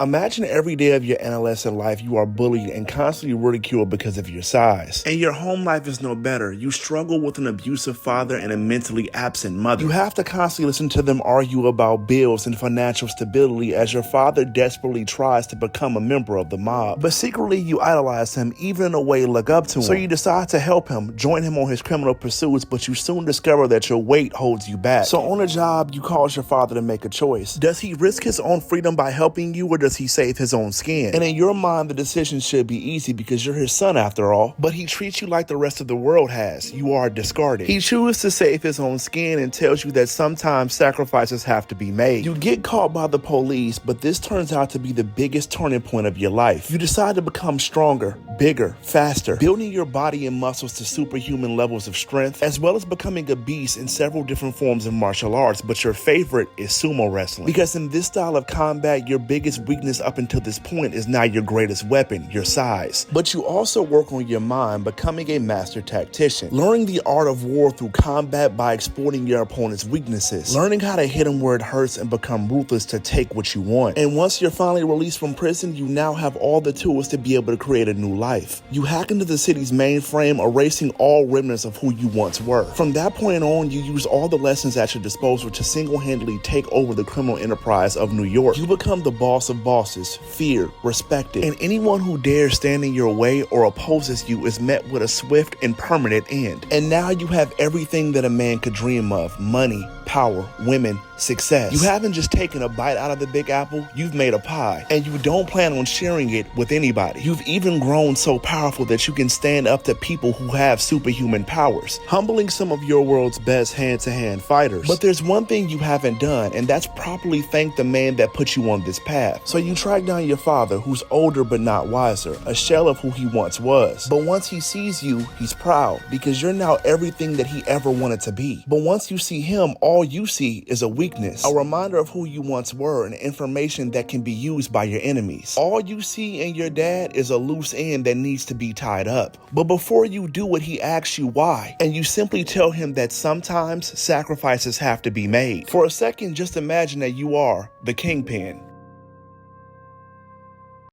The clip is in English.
Imagine every day of your adolescent life you are bullied and constantly ridiculed because of your size. And your home life is no better. You struggle with an abusive father and a mentally absent mother. You have to constantly listen to them argue about bills and financial stability as your father desperately tries to become a member of the mob. But secretly you idolize him, even in a way look up to him. So you decide to help him, join him on his criminal pursuits, but you soon discover that your weight holds you back. So on a job, you cause your father to make a choice. Does he risk his own freedom by helping you, or does he save his own skin? And in your mind, the decision should be easy because you're his son after all, but he treats you like the rest of the world has. You are discarded. He chooses to save his own skin and tells you that sometimes sacrifices have to be made. You get caught by the police, but this turns out to be the biggest turning point of your life. You decide to become stronger, bigger, faster, building your body and muscles to superhuman levels of strength, as well as becoming a beast in several different forms of martial arts, but your favorite is sumo wrestling. Because in this style of combat, your biggest weakness up until this point is now your greatest weapon, your size. But you also work on your mind, becoming a master tactician, learning the art of war through combat by exploiting your opponent's weaknesses, learning how to hit him where it hurts and become ruthless to take what you want. And once you're finally released from prison, you now have all the tools to be able to create a new life. You hack into the city's mainframe, erasing all remnants of who you once were. From that point on, you use all the lessons at your disposal to single-handedly take over the criminal enterprise of New York. You become the boss of bosses, feared, respected, and anyone who dares stand in your way or opposes you is met with a swift and permanent end. And now you have everything that a man could dream of: money, power, women, success. You haven't just taken a bite out of the Big Apple, you've made a pie, and you don't plan on sharing it with anybody. You've even grown so powerful that you can stand up to people who have superhuman powers, humbling some of your world's best hand-to-hand fighters. But there's one thing you haven't done, and that's properly thank the man that put you on this path. So you track down your father, who's older but not wiser, a shell of who he once was. But once he sees you, he's proud, because you're now everything that he ever wanted to be. But once you see him, all you see is a weakness, a reminder of who you once were, and information that can be used by your enemies. All you see in your dad is a loose end that needs to be tied up. But before you do it, he asks you why, and you simply tell him that sometimes sacrifices have to be made. For a second, just imagine that you are the Kingpin.